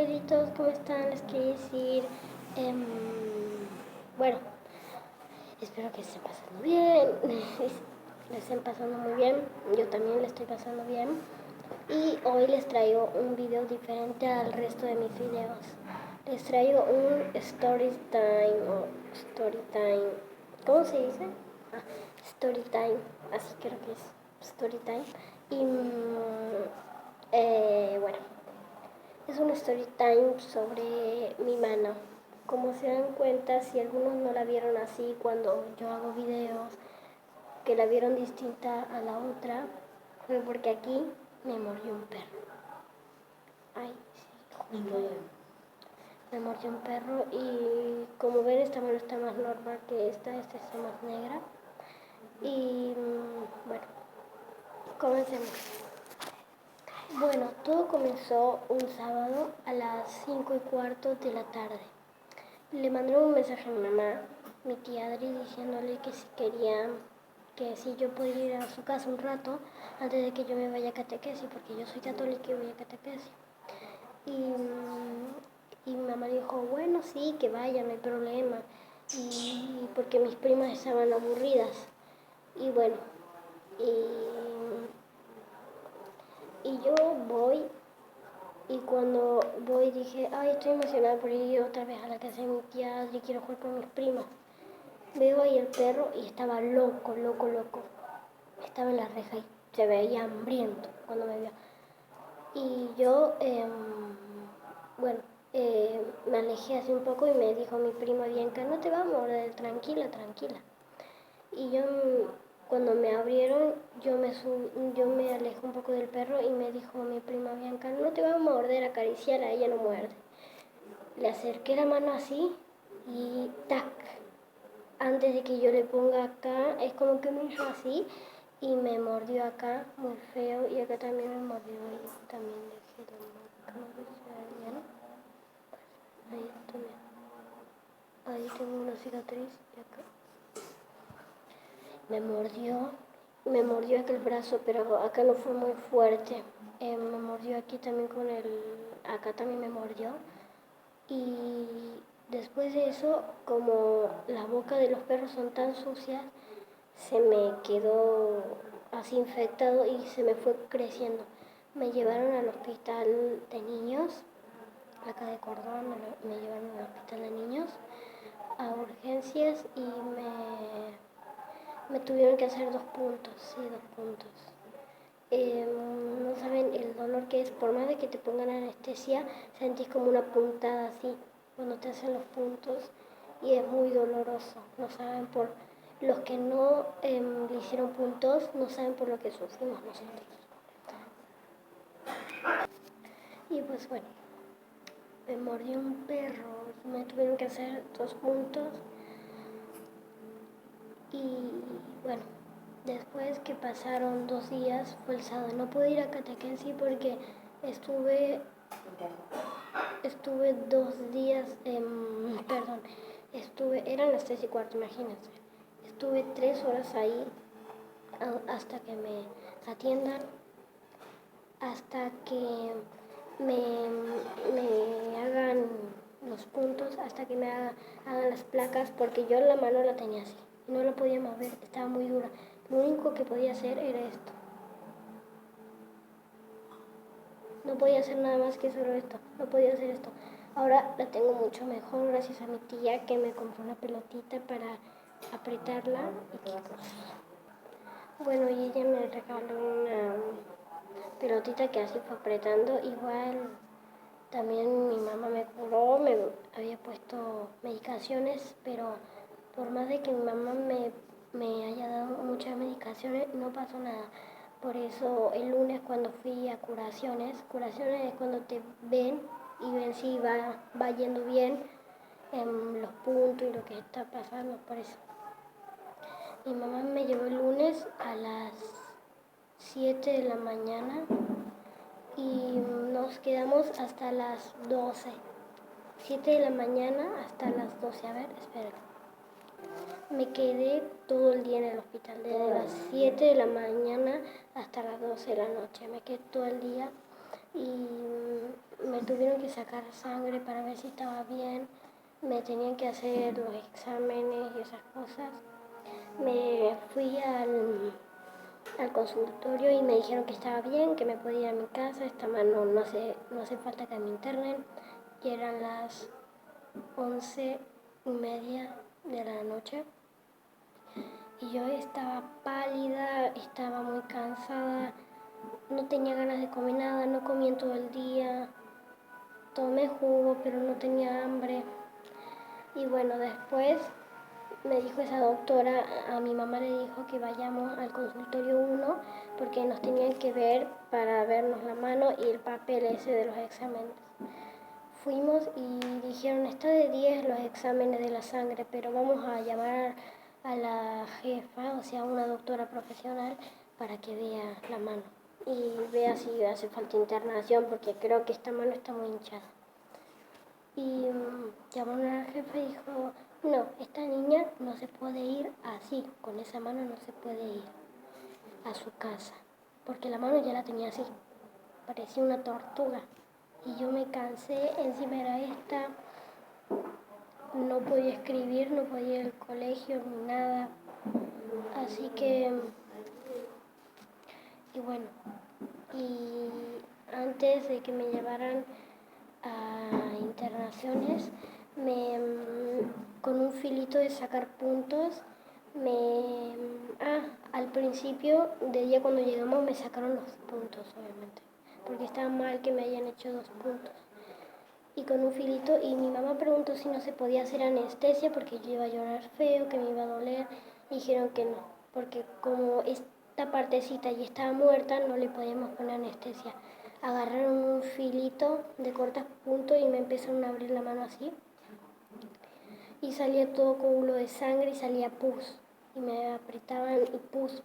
perritos, ¿cómo están? Les quería decir, em, bueno, espero que estén pasando bien, les estén pasando muy bien, yo también le estoy pasando bien. Y hoy les traigo un video diferente al resto de mis videos. Les traigo un story time, ¿cómo se dice? Story time, así creo que es, story time. Y bueno, es un story time sobre mi mano. Como se dan cuenta, si algunos no la vieron así cuando yo hago videos, que la vieron distinta a la otra, fue porque aquí me mordió un perro. Ay, sí, justo. Me mordió un perro y como ven esta mano está más normal que esta está más negra. Y bueno, comencemos. Bueno, todo comenzó un sábado a las 5:15 de la tarde. Le mandé un mensaje a mi mamá, mi tía Adri, diciéndole que si quería, que si yo podía ir a su casa un rato antes de que yo me vaya a catequesis, porque yo soy católica y voy a catequesis. Y mi mamá dijo, bueno, sí, que vaya, no hay problema. Y porque mis primas estaban aburridas. Y bueno, y yo voy. Y cuando voy dije, ay, estoy emocionada por ir otra vez a la casa de mi tía Adri, quiero jugar con mis primas. Veo ahí el perro y estaba loco. Estaba en la reja y se veía hambriento cuando me vio. Y yo, bueno, me alejé así un poco y me dijo mi prima Bianca, no te va a morder, tranquila, tranquila. Y yo, cuando me abrieron, yo me alejé un poco del perro y me dijo mi prima Bianca, no te va a morder, acariciarla, ella no muerde. Le acerqué la mano así y tac, antes de que yo le ponga acá, es como que me hizo así y me mordió acá, muy feo, y acá también me mordió y también dejé la marca, no sé si se ve bien. Ahí también. Ahí tengo una cicatriz y acá. Me mordió aquel brazo, pero acá no fue muy fuerte. Me mordió aquí también acá también me mordió. Y después de eso, como la boca de los perros son tan sucias, se me quedó así infectado y se me fue creciendo. Me llevaron al hospital de niños, acá de Córdoba, me llevaron al hospital de niños, a urgencias y me tuvieron que hacer 2 puntos, sí, 2 puntos. No saben el dolor que es, por más de que te pongan anestesia, sentís como una puntada así cuando te hacen los puntos y es muy doloroso. No saben por los que no le hicieron puntos, no saben por lo que sufrimos nosotros. Y pues bueno, me mordió un perro, me tuvieron que hacer 2 puntos y bueno, después que pasaron 2 días, fue el sábado, no pude ir a catequesis porque estuve 2 días, eran las 3:15, imagínense. Estuve 3 horas ahí hasta que me atiendan, hasta que me hagan los puntos, hasta que hagan las placas, porque yo la mano la tenía así, no la podía mover, estaba muy dura. Lo único que podía hacer era esto. No podía hacer nada más que solo esto, no podía hacer esto. Ahora la tengo mucho mejor gracias a mi tía que me compró una pelotita para apretarla y qué cosas. Bueno, y ella me regaló una pelotita que así fue apretando. Igual también mi mamá me curó, me había puesto medicaciones, pero por más de que mi mamá me haya dado muchas medicaciones, no pasó nada. Por eso el lunes cuando fui a curaciones es cuando te ven y ven si va yendo bien en los puntos y lo que está pasando, por eso. Mi mamá me llevó el lunes a las 7 de la mañana y nos quedamos hasta las 12. 7 de la mañana hasta las 12. A ver, espera. Me quedé todo el día en el hospital, desde las 7 de la mañana hasta las 12 de la noche. Me quedé todo el día y me tuvieron que sacar sangre para ver si estaba bien. Me tenían que hacer los exámenes y esas cosas. Me fui al consultorio y me dijeron que estaba bien, que me podía ir a mi casa. Esta mano no hace falta que me internen. Y eran las 11:30 de la noche. Y yo estaba pálida, estaba muy cansada, no tenía ganas de comer nada, no comí en todo el día. Tomé jugo, pero no tenía hambre. Y bueno, después me dijo esa doctora, a mi mamá le dijo que vayamos al consultorio 1 porque nos tenían que ver para vernos la mano y el papel ese de los exámenes. Fuimos y dijeron, está de 10 los exámenes de la sangre, pero vamos a llamar a la jefa, o sea, una doctora profesional, para que vea la mano y vea si hace falta internación, porque creo que esta mano está muy hinchada. Y llamaron a la jefa y dijo, no, esta niña no se puede ir así, con esa mano no se puede ir a su casa, porque la mano ya la tenía así, parecía una tortuga. Y yo me cansé, encima era esta, no podía escribir, no podía ir al colegio ni nada. Así que, y bueno, y antes de que me llevaran a internaciones, con un filito de sacar puntos, al principio del día cuando llegamos me sacaron los puntos, obviamente, porque estaba mal que me hayan hecho 2 puntos. Y con un filito, y mi mamá preguntó si no se podía hacer anestesia porque yo iba a llorar feo, que me iba a doler, y dijeron que no, porque como esta partecita ya estaba muerta, no le podíamos poner anestesia. Agarraron un filito de cortas puntos y me empezaron a abrir la mano así, y salía todo coágulo de sangre y salía pus, y me apretaban y pus,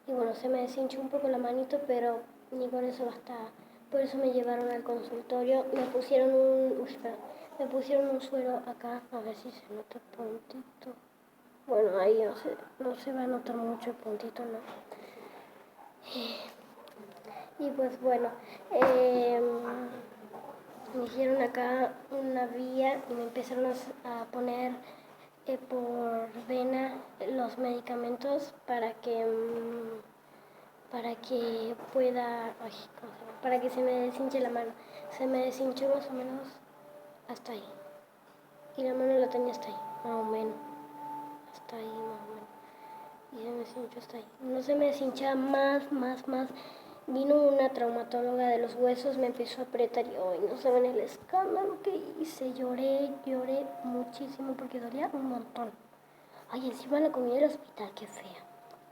y bueno, se me deshinchó un poco la manito, pero ni con eso bastaba. Por eso me llevaron al consultorio, me pusieron un suero acá, a ver si se nota el puntito. Bueno, ahí no se va a notar mucho el puntito, ¿no? Y pues bueno, me hicieron acá una vía y me empezaron a poner por vena los medicamentos para que pueda, para que se me deshinche la mano. Se me deshinchó más o menos hasta ahí. Y la mano la tenía hasta ahí, más o menos. Hasta ahí, más o menos. Y se me deshinchó hasta ahí. No se me deshinchaba más. Vino una traumatóloga de los huesos, me empezó a apretar y hoy no saben el escándalo que hice. Lloré muchísimo porque dolía un montón. Ay, encima la comida del hospital, qué fea.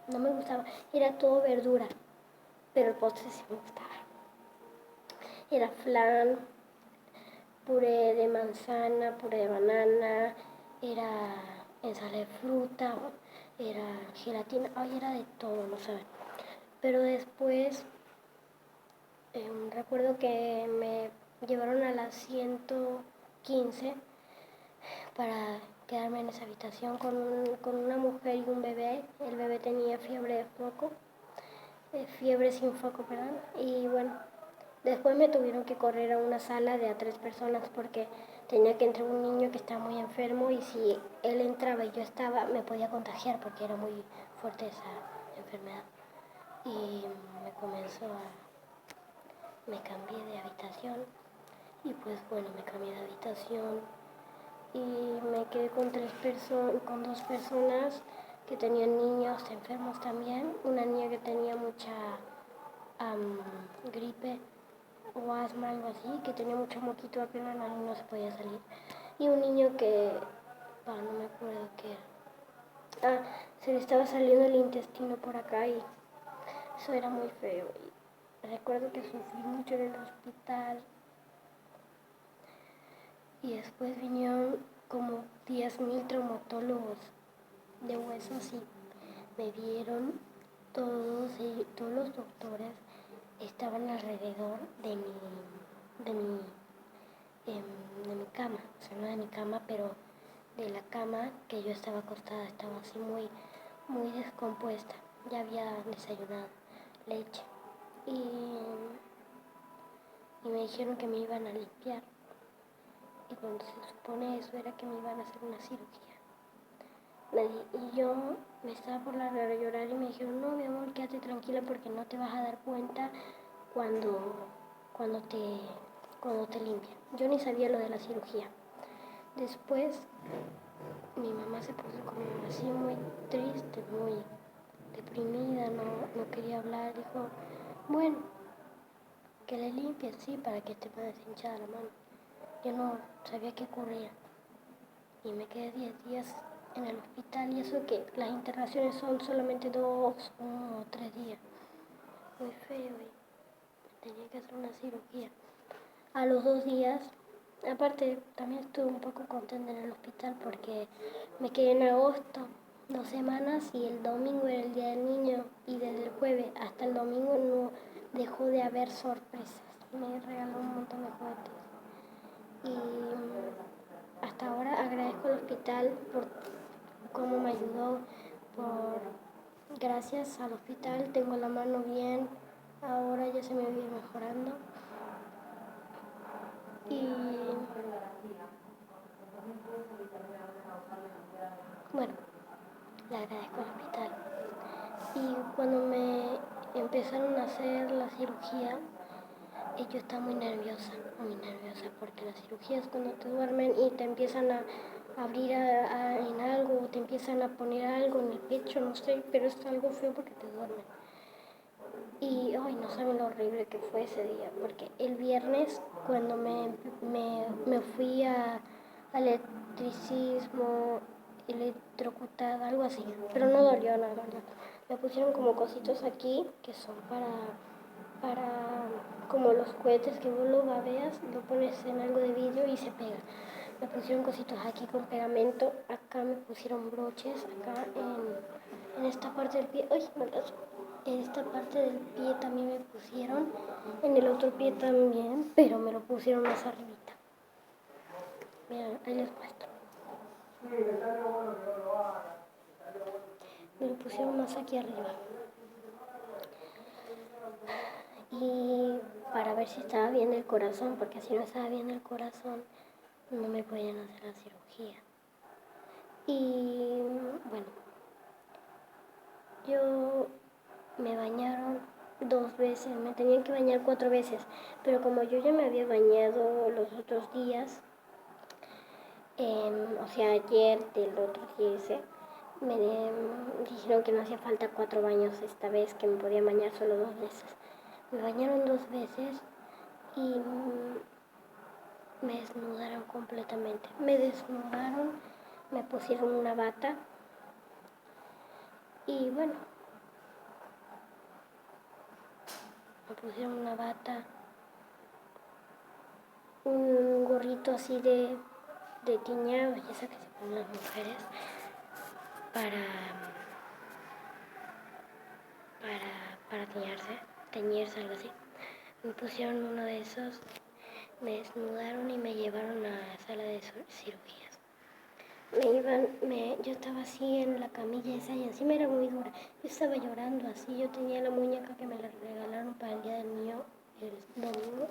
No me gustaba, era todo verdura, pero el postre sí me gustaba. Era flan, puré de manzana, puré de banana, era ensalada de fruta, era gelatina, ay, era de todo, no saben. Pero después recuerdo que me llevaron a la 115 para quedarme en esa habitación con una mujer y un bebé. El bebé tenía fiebre sin foco, perdón. Y bueno, después me tuvieron que correr a una sala de a 3 personas porque tenía que entrar un niño que estaba muy enfermo y si él entraba y yo estaba, me podía contagiar porque era muy fuerte esa enfermedad. Y me cambié de habitación y pues bueno, me cambié de habitación y me quedé con 2 personas que tenían niños enfermos también, una niña que tenía mucha gripe o asma, algo así, que tenía mucho moquito aquí en la nariz y no se podía salir, y un niño que, no me acuerdo qué era, se le estaba saliendo el intestino por acá y eso era muy feo. Y recuerdo que sufrí mucho en el hospital. Y después vinieron como 10.000 traumatólogos de huesos y me vieron todos los doctores estaban alrededor de mi cama, o sea, no de mi cama, pero de la cama que yo estaba acostada, estaba así muy descompuesta, ya había desayunado leche. Y y me dijeron que me iban a limpiar. Y cuando se supone eso era que me iban a hacer una cirugía. Y yo me estaba por largar a llorar y me dijeron, no, mi amor, quédate tranquila porque no te vas a dar cuenta cuando te limpian. Yo ni sabía lo de la cirugía. Después mi mamá se puso como así muy triste, muy deprimida, no quería hablar. Dijo, bueno, que le limpien, sí, para que esté más deshinchada la mano. Yo no sabía qué ocurría y me quedé 10 días en el hospital y eso que las internaciones son solamente 2, 1 o 3 días. Muy feo y tenía que hacer una cirugía. A los 2 días, aparte también estuve un poco contenta en el hospital porque me quedé en agosto 2 semanas y el domingo era el Día del Niño y desde el jueves hasta el domingo no dejó de haber sorpresas. Me regaló un montón de juguetes y hasta ahora agradezco al hospital por cómo me ayudó, gracias al hospital tengo la mano bien, ahora ya se me viene mejorando y bueno, le agradezco al hospital. Y cuando me empezaron a hacer la cirugía, yo estaba muy nerviosa, porque la cirugía es cuando te duermen y te empiezan a abrir en algo, o te empiezan a poner algo en el pecho, no sé, pero es algo feo porque te duermen. Y ay, no saben lo horrible que fue ese día, porque el viernes cuando me fui a electricismo, electrocutada, algo así, pero no dolió nada, ¿verdad? Me pusieron como cositos aquí que son para como los cohetes que vos lo babeas, lo pones en algo de vidrio y se pega. Me pusieron cositos aquí con pegamento, acá me pusieron broches, acá en esta parte del pie, ¡ay, me pasó! En esta parte del pie también me pusieron, en el otro pie también, pero me lo pusieron más arribita. Miren, ahí les muestro. Me lo pusieron más aquí arriba. Y para ver si estaba bien el corazón, porque si no estaba bien el corazón, no me podían hacer la cirugía. Y bueno, yo me bañaron 2 veces, me tenían que bañar 4 veces, pero como yo ya me había bañado los otros días, o sea, ayer del otro día ese, me dijeron que no hacía falta 4 baños esta vez, que me podía bañar solo 2 veces. Me bañaron 2 veces y me desnudaron completamente. Me desnudaron, me pusieron una bata y bueno, me pusieron una bata, un gorrito así de tiñado, ya sabes que se ponen las mujeres, para teñirse, algo así. Me pusieron uno de esos, me desnudaron y me llevaron a la sala de cirugías. Yo estaba así en la camilla esa y encima era muy dura. Yo estaba llorando así, yo tenía la muñeca que me la regalaron para el Día del Niño el domingo